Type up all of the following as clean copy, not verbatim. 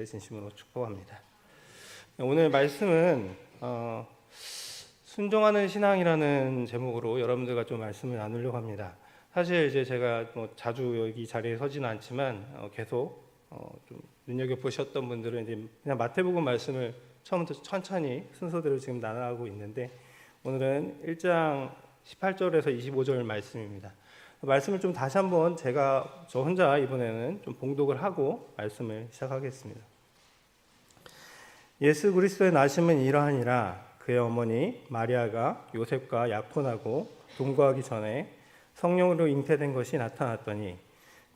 진심으로 축복합니다. 오늘 말씀은 순종하는 신앙이라는 제목으로 여러분들과 좀 말씀을 나누려고 합니다. 사실 이제 제가 자주 여기 자리에 서지는 않지만 계속 좀 눈여겨 보셨던 분들은 이제 그냥 마태복음 말씀을 처음부터 천천히 순서대로 지금 나눠가고 있는데, 오늘은 1장 18절에서 25절 말씀입니다. 말씀을 좀 다시 한번 저 혼자 이번에는 좀 봉독을 하고 말씀을 시작하겠습니다. 예수 그리스도의 나심은 이러하니라. 그의 어머니 마리아가 요셉과 약혼하고 동거하기 전에 성령으로 잉태된 것이 나타났더니,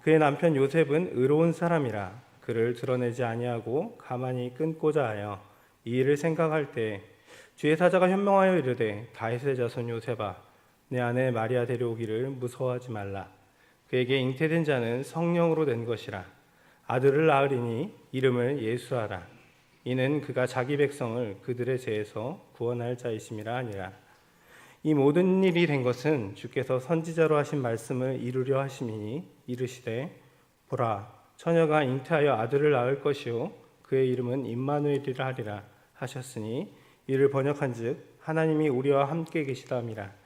그의 남편 요셉은 의로운 사람이라 그를 드러내지 아니하고 가만히 끊고자 하여 이 일을 생각할 때 주의 사자가 현명하여 이르되, 다윗의 자손 요셉아, 내 아내 마리아 데려오기를 무서워하지 말라. 그에게 잉태된 자는 성령으로 된 것이라. 아들을 낳으리니 이름을 예수하라. 이는 그가 자기 백성을 그들의 죄에서 구원할 자이심이라 하니라. 이 모든 일이 된 것은 주께서 선지자로 하신 말씀을 이루려 하심이니, 이르시되 보라, 처녀가 잉태하여 아들을 낳을 것이요 그의 이름은 임마누엘이라 하리라 하셨으니, 이를 번역한즉 하나님이 우리와 함께 계시다미라.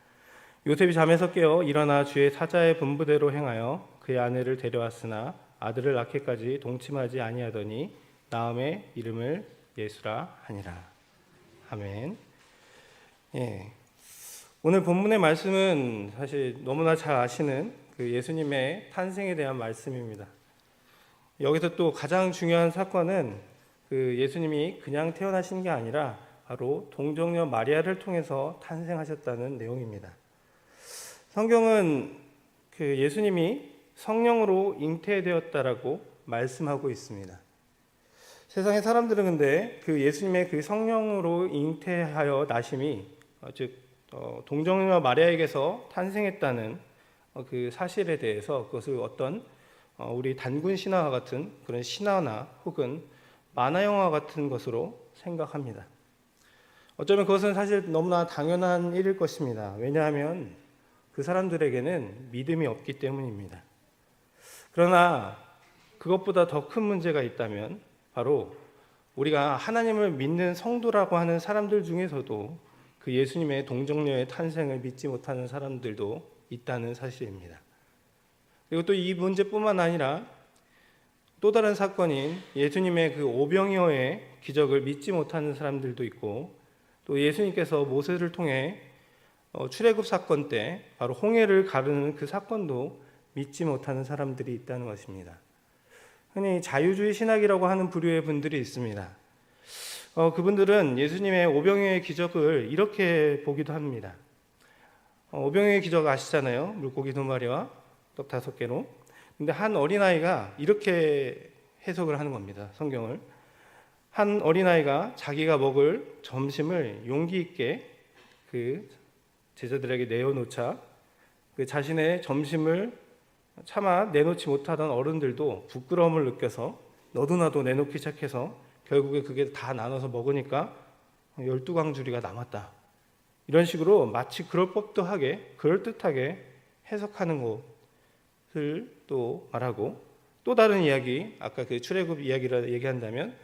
요셉이 잠에서 깨어 일어나 주의 사자의 분부대로 행하여 그의 아내를 데려왔으나 아들을 낳기까지 동침하지 아니하더니 나음의 이름을 예수라 하니라. 아멘. 오늘 본문의 말씀은 사실 너무나 잘 아시는 그 예수님의 탄생에 대한 말씀입니다. 여기서 또 가장 중요한 사건은 그 예수님이 그냥 태어나신 게 아니라 바로 동정녀 마리아를 통해서 탄생하셨다는 내용입니다. 성경은 그 예수님이 성령으로 잉태되었다라고 말씀하고 있습니다. 세상의 사람들은 근데 그 예수님의 그 성령으로 잉태하여 나심이 즉 동정녀 마리아에게서 탄생했다는 그 사실에 대해서, 그것을 어떤 우리 단군 신화와 같은 그런 신화나 혹은 만화 영화 같은 것으로 생각합니다. 어쩌면 그것은 사실 너무나 당연한 일일 것입니다. 왜냐하면 그 사람들에게는 믿음이 없기 때문입니다. 그러나 그것보다 더 큰 문제가 있다면 바로 우리가 하나님을 믿는 성도라고 하는 사람들 중에서도 그 예수님의 동정녀의 탄생을 믿지 못하는 사람들도 있다는 사실입니다. 그리고 또 이 문제뿐만 아니라 또 다른 사건인 예수님의 그 오병이어의 기적을 믿지 못하는 사람들도 있고, 또 예수님께서 모세를 통해 출애굽 사건 때 바로 홍해를 가르는 그 사건도 믿지 못하는 사람들이 있다는 것입니다. 흔히 자유주의 신학이라고 하는 부류의 분들이 있습니다. 그분들은 예수님의 오병이어의 기적을 이렇게 보기도 합니다. 오병이어의 기적 아시잖아요. 물고기 2마리와 떡 5개로. 근데 한 어린아이가 이렇게 해석을 하는 겁니다. 성경을. 한 어린아이가 자기가 먹을 점심을 용기 있게 그 제자들에게 내어놓자 그 자신의 점심을 차마 내놓지 못하던 어른들도 부끄러움을 느껴서 너도 나도 내놓기 시작해서 결국에 그게 다 나눠서 먹으니까 12광주리가 남았다. 이런 식으로 마치 그럴 법도 하게 그럴듯하게 해석하는 것을 또 말하고, 또 다른 이야기, 아까 그 출애굽 이야기를 얘기한다면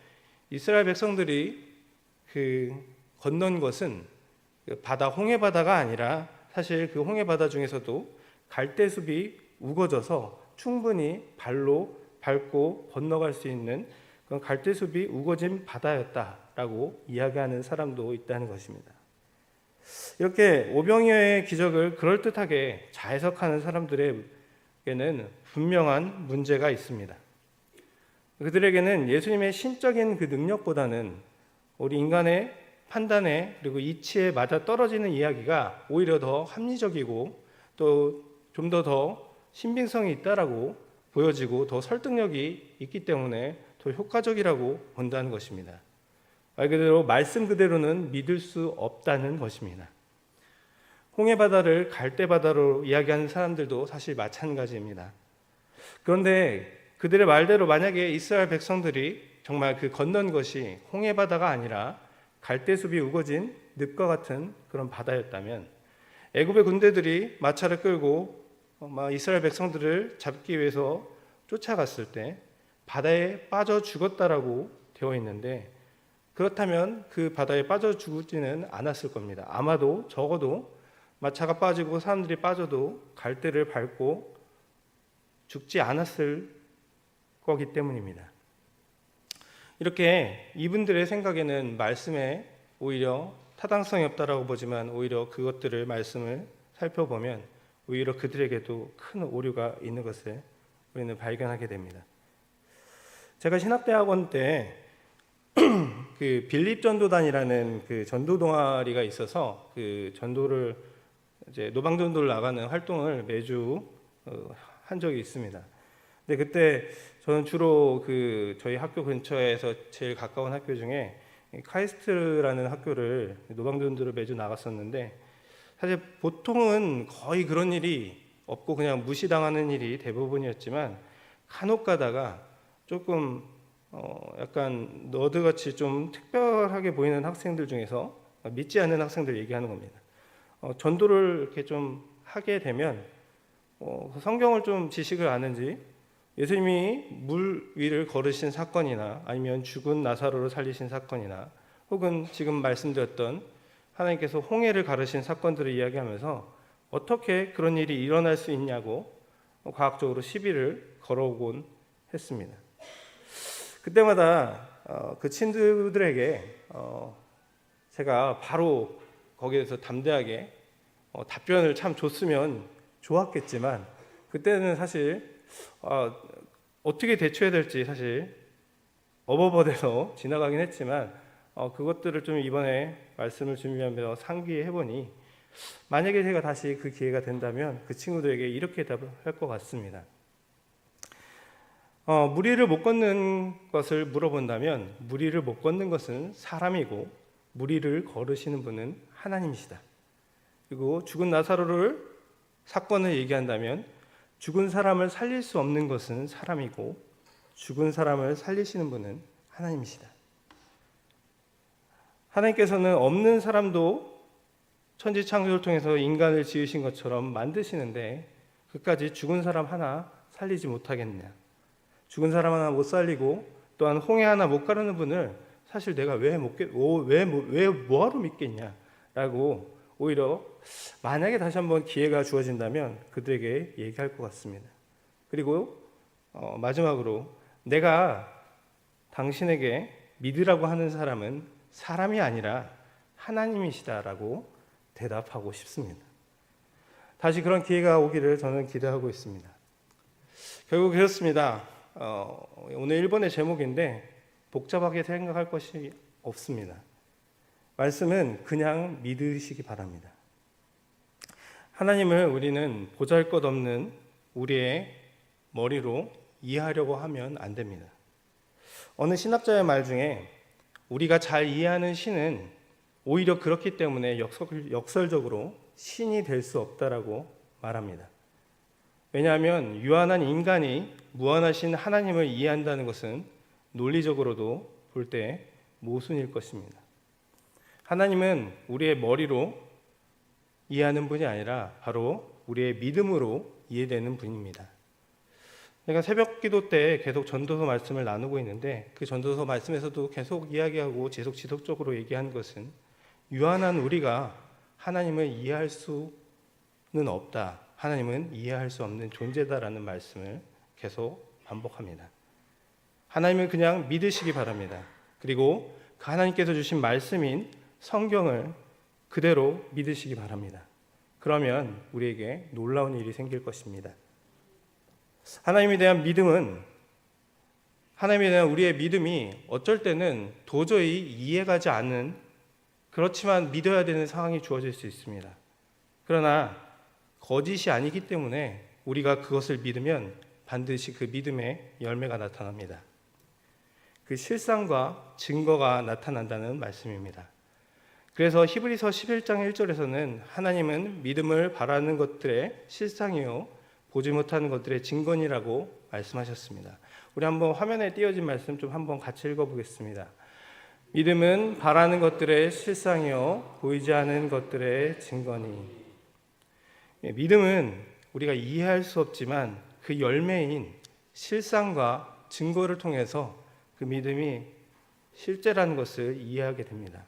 이스라엘 백성들이 그 건넌 것은 바다 홍해바다가 아니라 사실 그 홍해바다 중에서도 갈대숲이 우거져서 충분히 발로 밟고 건너갈 수 있는 그런 갈대숲이 우거진 바다였다라고 이야기하는 사람도 있다는 것입니다. 이렇게 오병이어의 기적을 그럴듯하게 자해석하는 사람들에게는 분명한 문제가 있습니다. 그들에게는 예수님의 신적인 그 능력보다는 우리 인간의 판단에 그리고 이치에 맞아 떨어지는 이야기가 오히려 더 합리적이고 또 좀 더 신빙성이 있다라고 보여지고 더 설득력이 있기 때문에 더 효과적이라고 본다는 것입니다. 말 그대로 말씀 그대로는 믿을 수 없다는 것입니다. 홍해바다를 갈대바다로 이야기하는 사람들도 사실 마찬가지입니다. 그런데 그들의 말대로 만약에 이스라엘 백성들이 정말 그 건넌 것이 홍해바다가 아니라 갈대숲이 우거진 늪과 같은 그런 바다였다면, 애굽의 군대들이 마차를 끌고 이스라엘 백성들을 잡기 위해서 쫓아갔을 때 바다에 빠져 죽었다라고 되어 있는데, 그렇다면 그 바다에 빠져 죽지는 않았을 겁니다. 아마도 적어도 마차가 빠지고 사람들이 빠져도 갈대를 밟고 죽지 않았을 거기 때문입니다. 이렇게 이분들의 생각에는 말씀에 오히려 타당성이 없다라고 보지만, 오히려 그것들을 말씀을 살펴보면 오히려 그들에게도 큰 오류가 있는 것을 우리는 발견하게 됩니다. 제가 신학대학원 때 그 빌립 전도단이라는 그 전도 동아리가 있어서 그 전도를 이제 노방 전도를 나가는 활동을 매주 한 적이 있습니다. 근데 그때 저는 주로 그 저희 학교 근처에서 제일 가까운 학교 중에 카이스트라는 학교를 노방 전도를 매주 나갔었는데, 사실 보통은 거의 그런 일이 없고 그냥 무시당하는 일이 대부분이었지만, 간혹 가다가 조금 약간 너드같이 좀 특별하게 보이는 학생들 중에서 믿지 않는 학생들 얘기하는 겁니다. 전도를 이렇게 좀 하게 되면 성경을 좀 지식을 아는지, 예수님이 물 위를 걸으신 사건이나 아니면 죽은 나사로를 살리신 사건이나 혹은 지금 말씀드렸던 하나님께서 홍해를 가르신 사건들을 이야기하면서 어떻게 그런 일이 일어날 수 있냐고 과학적으로 시비를 걸어오곤 했습니다. 그때마다 그 친구들에게 제가 바로 거기에서 담대하게 답변을 참 줬으면 좋았겠지만, 그때는 사실 어떻게 대처해야 될지 사실 어버버돼서 지나가긴 했지만, 그것들을 좀 이번에 말씀을 준비하면서 상기해보니, 만약에 제가 다시 그 기회가 된다면 그 친구들에게 이렇게 답을 할 것 같습니다. 무리를 못 걷는 것을 물어본다면, 무리를 못 걷는 것은 사람이고 무리를 걸으시는 분은 하나님이시다. 그리고 죽은 나사로를 사건을 얘기한다면, 죽은 사람을 살릴 수 없는 것은 사람이고 죽은 사람을 살리시는 분은 하나님이시다. 하나님께서는 없는 사람도 천지 창조를 통해서 인간을 지으신 것처럼 만드시는데, 그까지 죽은 사람 하나 살리지 못하겠느냐? 죽은 사람 하나 못 살리고 또한 홍해 하나 못 가르는 분을 사실 내가 뭐하러 믿겠냐라고 오히려 만약에 다시 한번 기회가 주어진다면 그들에게 얘기할 것 같습니다. 그리고 마지막으로, 내가 당신에게 믿으라고 하는 사람은 사람이 아니라 하나님이시다라고 대답하고 싶습니다. 다시 그런 기회가 오기를 저는 기대하고 있습니다. 결국 그렇습니다. 오늘 1번의 제목인데 복잡하게 생각할 것이 없습니다. 말씀은 그냥 믿으시기 바랍니다. 하나님을 우리는 보잘것없는 우리의 머리로 이해하려고 하면 안 됩니다. 어느 신학자의 말 중에 우리가 잘 이해하는 신은 오히려 그렇기 때문에 역설적으로 신이 될 수 없다라고 말합니다. 왜냐하면 유한한 인간이 무한하신 하나님을 이해한다는 것은 논리적으로도 볼 때 모순일 것입니다. 하나님은 우리의 머리로 이해하는 분이 아니라 바로 우리의 믿음으로 이해되는 분입니다. 제가 새벽 기도 때 계속 전도서 말씀을 나누고 있는데, 그 전도서 말씀에서도 계속 이야기하고 지속적으로 얘기한 것은 유한한 우리가 하나님을 이해할 수는 없다. 하나님은 이해할 수 없는 존재다라는 말씀을 계속 반복합니다. 하나님을 그냥 믿으시기 바랍니다. 그리고 그 하나님께서 주신 말씀인 성경을 그대로 믿으시기 바랍니다. 그러면 우리에게 놀라운 일이 생길 것입니다. 하나님에 대한 우리의 믿음이 어쩔 때는 도저히 이해가지 않는, 그렇지만 믿어야 되는 상황이 주어질 수 있습니다. 그러나 거짓이 아니기 때문에 우리가 그것을 믿으면 반드시 그 믿음의 열매가 나타납니다. 그 실상과 증거가 나타난다는 말씀입니다. 그래서 히브리서 11장 1절에서는 하나님은 믿음을 바라는 것들의 실상이요 보지 못하는 것들의 증거니라고 말씀하셨습니다. 우리 한번 화면에 띄어진 말씀 좀 한번 같이 읽어보겠습니다. 믿음은 바라는 것들의 실상이요 보이지 않는 것들의 증거니. 믿음은 우리가 이해할 수 없지만 그 열매인 실상과 증거를 통해서 그 믿음이 실제라는 것을 이해하게 됩니다.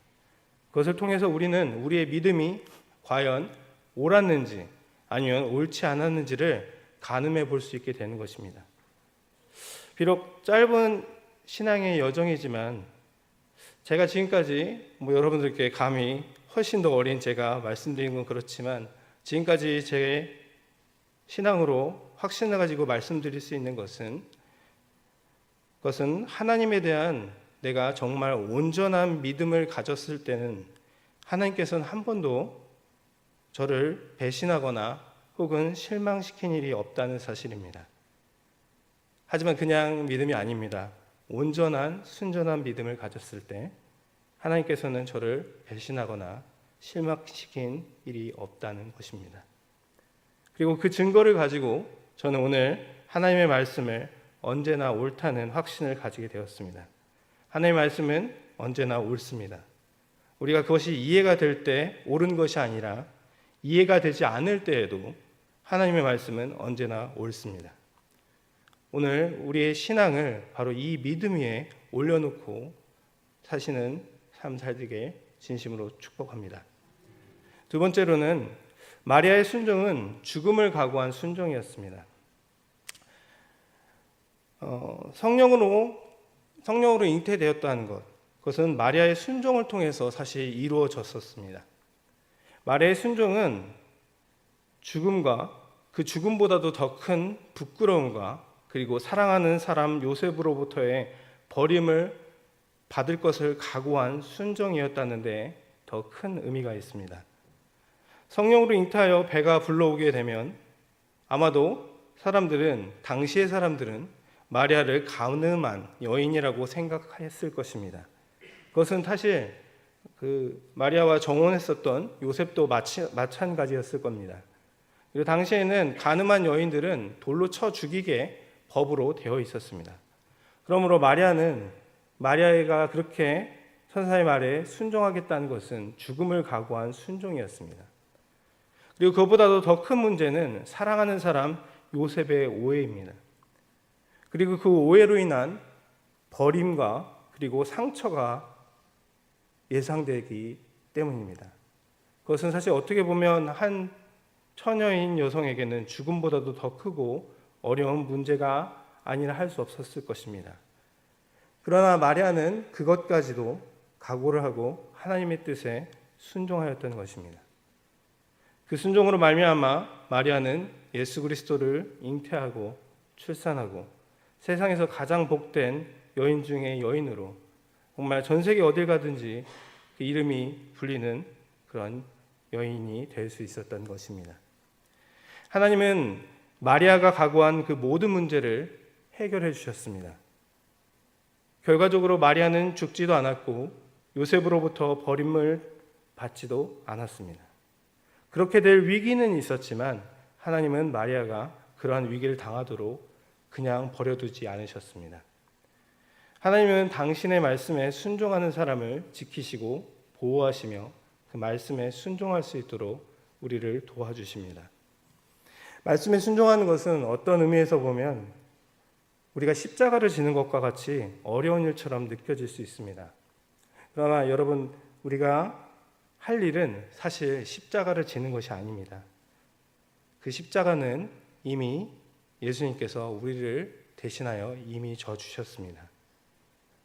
그것을 통해서 우리는 우리의 믿음이 과연 옳았는지 아니면 옳지 않았는지를 가늠해 볼 수 있게 되는 것입니다. 비록 짧은 신앙의 여정이지만 제가 지금까지 여러분들께 감히 훨씬 더 어린 제가 말씀드린 건 그렇지만 지금까지 제 신앙으로 확신을 가지고 말씀드릴 수 있는 것은 하나님에 대한 내가 정말 온전한 믿음을 가졌을 때는 하나님께서는 한 번도 저를 배신하거나 혹은 실망시킨 일이 없다는 사실입니다. 하지만 그냥 믿음이 아닙니다. 온전한 순전한 믿음을 가졌을 때 하나님께서는 저를 배신하거나 실망시킨 일이 없다는 것입니다. 그리고 그 증거를 가지고 저는 오늘 하나님의 말씀을 언제나 옳다는 확신을 가지게 되었습니다. 하나님의 말씀은 언제나 옳습니다. 우리가 그것이 이해가 될 때 옳은 것이 아니라 이해가 되지 않을 때에도 하나님의 말씀은 언제나 옳습니다. 오늘 우리의 신앙을 바로 이 믿음 위에 올려놓고 사시는 삶 살게 진심으로 축복합니다. 두 번째로는 마리아의 순종은 죽음을 각오한 순종이었습니다. 성령으로 잉태되었다는 것, 그것은 마리아의 순종을 통해서 사실 이루어졌었습니다. 마리아의 순종은 죽음과 그 죽음보다도 더 큰 부끄러움과 그리고 사랑하는 사람 요셉으로부터의 버림을 받을 것을 각오한 순종이었다는데 더 큰 의미가 있습니다. 성령으로 잉태하여 배가 불러오게 되면 아마도 당시의 사람들은 마리아를 가늠한 여인이라고 생각했을 것입니다. 그것은 사실 마리아와 정혼했었던 요셉도 마찬가지였을 겁니다. 그리고 당시에는 가늠한 여인들은 돌로 쳐 죽이게 법으로 되어 있었습니다. 그러므로 마리아가 그렇게 천사의 말에 순종하겠다는 것은 죽음을 각오한 순종이었습니다. 그리고 그것보다도 더 큰 문제는 사랑하는 사람 요셉의 오해입니다. 그리고 그 오해로 인한 버림과 그리고 상처가 예상되기 때문입니다. 그것은 사실 어떻게 보면 한 처녀인 여성에게는 죽음보다도 더 크고 어려운 문제가 아니라 할 수 없었을 것입니다. 그러나 마리아는 그것까지도 각오를 하고 하나님의 뜻에 순종하였던 것입니다. 그 순종으로 말미암아 마리아는 예수 그리스도를 잉태하고 출산하고 세상에서 가장 복된 여인 중의 여인으로 정말 전 세계 어딜 가든지 그 이름이 불리는 그런 여인이 될 수 있었던 것입니다. 하나님은 마리아가 각오한 그 모든 문제를 해결해 주셨습니다. 결과적으로 마리아는 죽지도 않았고 요셉으로부터 버림을 받지도 않았습니다. 그렇게 될 위기는 있었지만 하나님은 마리아가 그러한 위기를 당하도록 그냥 버려두지 않으셨습니다. 하나님은 당신의 말씀에 순종하는 사람을 지키시고 보호하시며 그 말씀에 순종할 수 있도록 우리를 도와주십니다. 말씀에 순종하는 것은 어떤 의미에서 보면 우리가 십자가를 지는 것과 같이 어려운 일처럼 느껴질 수 있습니다. 그러나 여러분, 우리가 할 일은 사실 십자가를 지는 것이 아닙니다. 그 십자가는 이미 예수님께서 우리를 대신하여 이미 져 주셨습니다.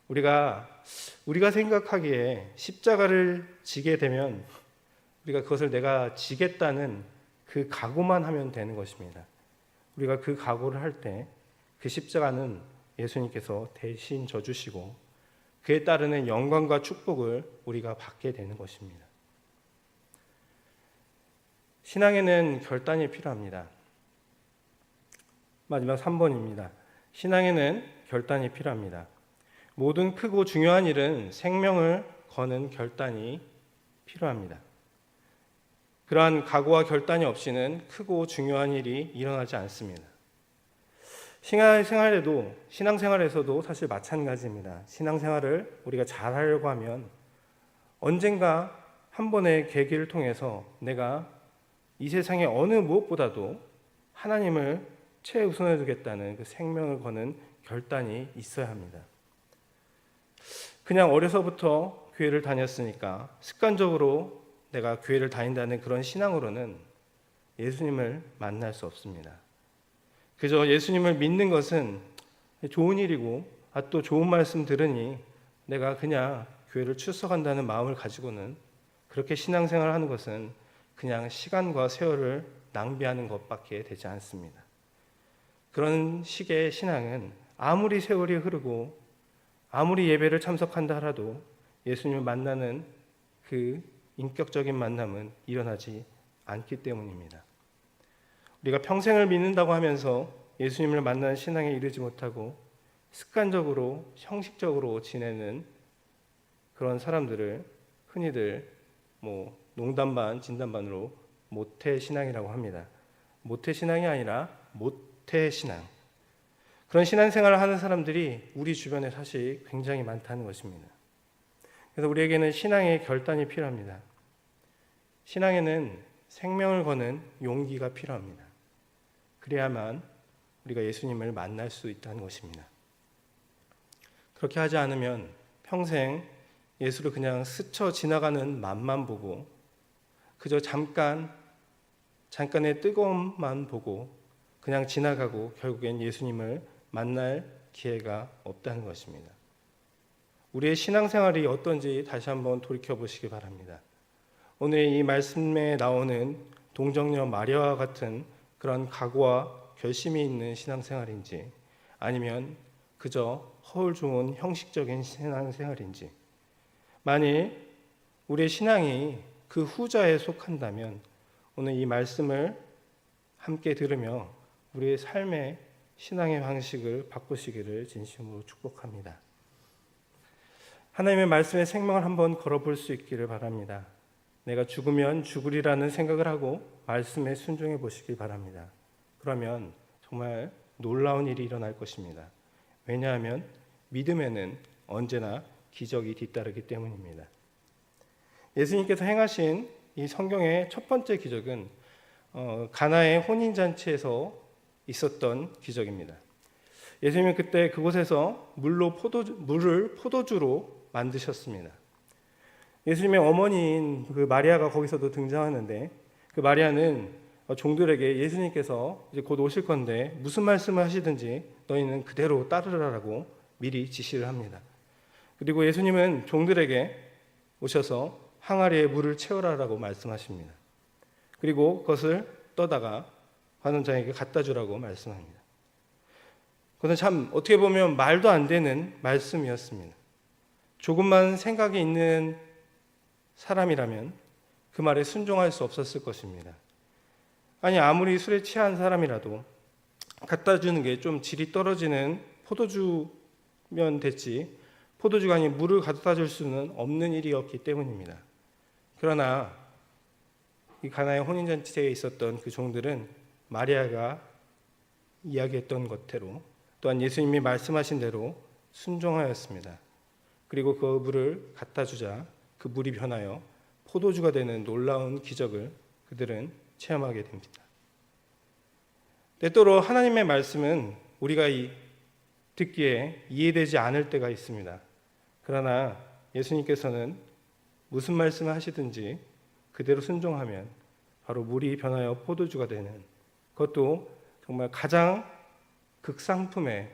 우리가 생각하기에 십자가를 지게 되면 우리가 그것을 내가 지겠다는 그 각오만 하면 되는 것입니다. 우리가 그 각오를 할 때 그 십자가는 예수님께서 대신 져주시고 그에 따르는 영광과 축복을 우리가 받게 되는 것입니다. 신앙에는 결단이 필요합니다. 마지막 3번입니다. 신앙에는 결단이 필요합니다. 모든 크고 중요한 일은 생명을 거는 결단이 필요합니다. 그러한 각오와 결단이 없이는 크고 중요한 일이 일어나지 않습니다. 신앙생활에서도 사실 마찬가지입니다. 신앙생활을 우리가 잘하려고 하면 언젠가 한 번의 계기를 통해서 내가 이 세상의 어느 무엇보다도 하나님을 최우선에 두겠다는 그 생명을 거는 결단이 있어야 합니다. 그냥 어려서부터 교회를 다녔으니까 습관적으로 내가 교회를 다닌다는 그런 신앙으로는 예수님을 만날 수 없습니다. 그저 예수님을 믿는 것은 좋은 일이고 또 좋은 말씀 들으니 내가 그냥 교회를 출석한다는 마음을 가지고는 그렇게 신앙생활을 하는 것은 그냥 시간과 세월을 낭비하는 것밖에 되지 않습니다. 그런 식의 신앙은 아무리 세월이 흐르고 아무리 예배를 참석한다 하라도 예수님을 만나는 그 인격적인 만남은 일어나지 않기 때문입니다. 우리가 평생을 믿는다고 하면서 예수님을 만나는 신앙에 이르지 못하고 습관적으로 형식적으로 지내는 그런 사람들을 흔히들 농담 반 진담 반으로 모태신앙이라고 합니다. 모태신앙이 아니라 모태신앙. 그런 신앙생활을 하는 사람들이 우리 주변에 사실 굉장히 많다는 것입니다. 그래서 우리에게는 신앙의 결단이 필요합니다. 신앙에는 생명을 거는 용기가 필요합니다. 그래야만 우리가 예수님을 만날 수 있다는 것입니다. 그렇게 하지 않으면 평생 예수를 그냥 스쳐 지나가는 맛만 보고 그저 잠깐의 뜨거움만 보고 그냥 지나가고 결국엔 예수님을 만날 기회가 없다는 것입니다. 우리의 신앙생활이 어떤지 다시 한번 돌이켜보시기 바랍니다. 오늘 이 말씀에 나오는 동정녀 마리아와 같은 그런 각오와 결심이 있는 신앙생활인지 아니면 그저 허울 좋은 형식적인 신앙생활인지, 만일 우리의 신앙이 그 후자에 속한다면 오늘 이 말씀을 함께 들으며 우리의 삶의 신앙의 방식을 바꾸시기를 진심으로 축복합니다. 하나님의 말씀에 생명을 한번 걸어볼 수 있기를 바랍니다. 내가 죽으면 죽으리라는 생각을 하고 말씀에 순종해 보시기 바랍니다. 그러면 정말 놀라운 일이 일어날 것입니다. 왜냐하면 믿음에는 언제나 기적이 뒤따르기 때문입니다. 예수님께서 행하신 이 성경의 첫 번째 기적은 가나의 혼인잔치에서 있었던 기적입니다. 예수님은 그때 그곳에서 물을 포도주로 만드셨습니다. 예수님의 어머니인 그 마리아가 거기서도 등장하는데, 그 마리아는 종들에게 예수님께서 이제 곧 오실 건데 무슨 말씀을 하시든지 너희는 그대로 따르라라고 미리 지시를 합니다. 그리고 예수님은 종들에게 오셔서 항아리에 물을 채우라라고 말씀하십니다. 그리고 그것을 떠다가 관원장에게 갖다 주라고 말씀합니다. 그것은 참 어떻게 보면 말도 안 되는 말씀이었습니다. 조금만 생각이 있는 사람이라면 그 말에 순종할 수 없었을 것입니다. 아니, 아무리 술에 취한 사람이라도 갖다 주는 게 좀 질이 떨어지는 포도주면 됐지 포도주가 아닌 물을 갖다 줄 수는 없는 일이었기 때문입니다. 그러나 이 가나의 혼인잔치에 있었던 그 종들은 마리아가 이야기했던 것대로 또한 예수님이 말씀하신 대로 순종하였습니다. 그리고 그 물을 갖다 주자 그 물이 변하여 포도주가 되는 놀라운 기적을 그들은 체험하게 됩니다. 때때로 하나님의 말씀은 우리가 듣기에 이해되지 않을 때가 있습니다. 그러나 예수님께서는 무슨 말씀을 하시든지 그대로 순종하면 바로 물이 변하여 포도주가 되는, 그것도 정말 가장 극상품의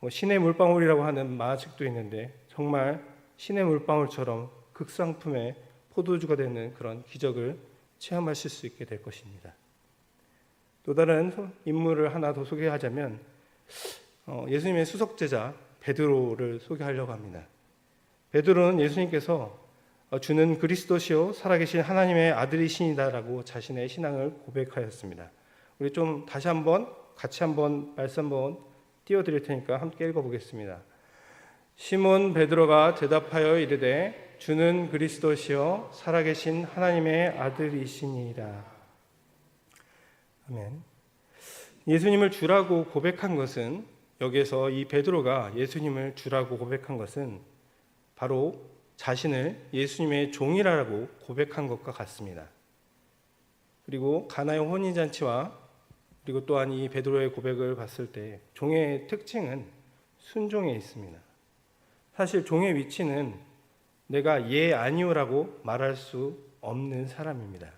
신의 물방울이라고 하는 만화책도 있는데 정말 신의 물방울처럼 극상품의 포도주가 되는 그런 기적을 체험하실 수 있게 될 것입니다. 또 다른 인물을 하나 더 소개하자면 예수님의 수석제자 베드로를 소개하려고 합니다. 베드로는 예수님께서 주는 그리스도시요 살아계신 하나님의 아들이시니다라고 자신의 신앙을 고백하였습니다. 우리 좀 다시 한번 같이 한번 말씀 한번 띄워드릴 테니까 함께 읽어보겠습니다. 시몬 베드로가 대답하여 이르되 주는 그리스도시요 살아계신 하나님의 아들이시니이다. 아멘. 예수님을 주라고 고백한 것은, 여기에서 이 베드로가 예수님을 주라고 고백한 것은 바로 자신을 예수님의 종이라고 고백한 것과 같습니다. 그리고 가나의 혼인잔치와 그리고 또한 이 베드로의 고백을 봤을 때 종의 특징은 순종에 있습니다. 사실 종의 위치는 내가 예 아니오라고 말할 수 없는 사람입니다.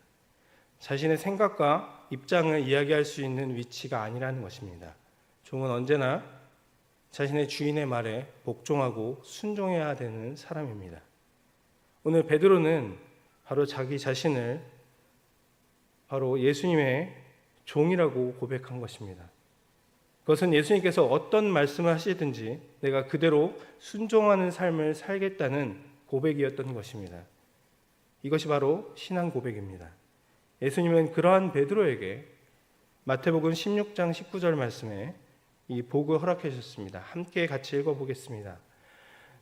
자신의 생각과 입장을 이야기할 수 있는 위치가 아니라는 것입니다. 종은 언제나 자신의 주인의 말에 복종하고 순종해야 되는 사람입니다. 오늘 베드로는 바로 자기 자신을 바로 예수님의 종이라고 고백한 것입니다. 그것은 예수님께서 어떤 말씀을 하시든지 내가 그대로 순종하는 삶을 살겠다는 고백이었던 것입니다. 이것이 바로 신앙 고백입니다. 예수님은 그러한 베드로에게 마태복음 16장 19절 말씀에 이 복을 허락해 주셨습니다. 함께 같이 읽어보겠습니다.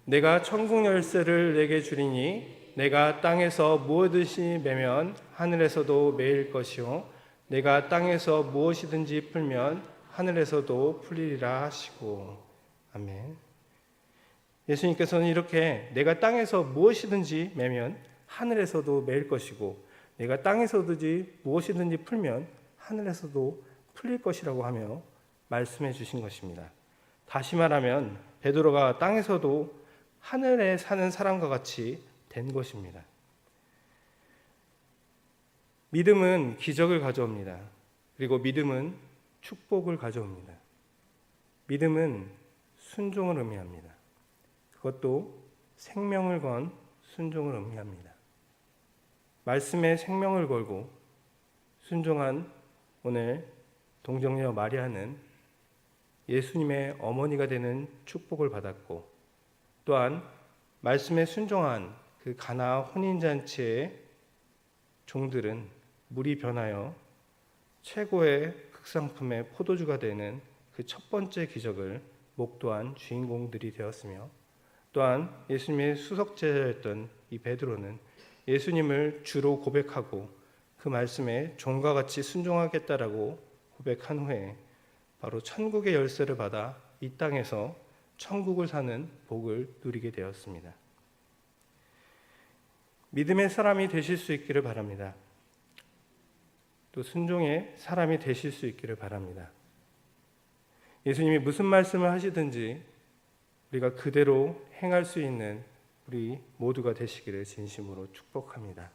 내가 천국 열쇠를 내게 주리니 내가 땅에서 무엇이든지 매면 하늘에서도 매일 것이요 내가 땅에서 무엇이든지 풀면 하늘에서도 풀리리라 하시고. 아멘. 예수님께서는 이렇게 내가 땅에서 무엇이든지 매면 하늘에서도 매일 것이고 내가 땅에서든지 무엇이든지 풀면 하늘에서도 풀릴 것이라고 하며 말씀해 주신 것입니다. 다시 말하면 베드로가 땅에서도 하늘에 사는 사람과 같이 된 것입니다. 믿음은 기적을 가져옵니다. 그리고 믿음은 축복을 가져옵니다. 믿음은 순종을 의미합니다. 그것도 생명을 건 순종을 의미합니다. 말씀에 생명을 걸고 순종한 오늘 동정녀 마리아는 예수님의 어머니가 되는 축복을 받았고, 또한 말씀에 순종한 그 가나 혼인잔치의 종들은 물이 변하여 최고의 극상품의 포도주가 되는 그 첫 번째 기적을 목도한 주인공들이 되었으며, 또한 예수님의 수석제자였던 이 베드로는 예수님을 주로 고백하고 그 말씀에 종과 같이 순종하겠다라고 고백한 후에 바로 천국의 열쇠를 받아 이 땅에서 천국을 사는 복을 누리게 되었습니다. 믿음의 사람이 되실 수 있기를 바랍니다. 또 순종의 사람이 되실 수 있기를 바랍니다. 예수님이 무슨 말씀을 하시든지 우리가 그대로 행할 수 있는 우리 모두가 되시기를 진심으로 축복합니다.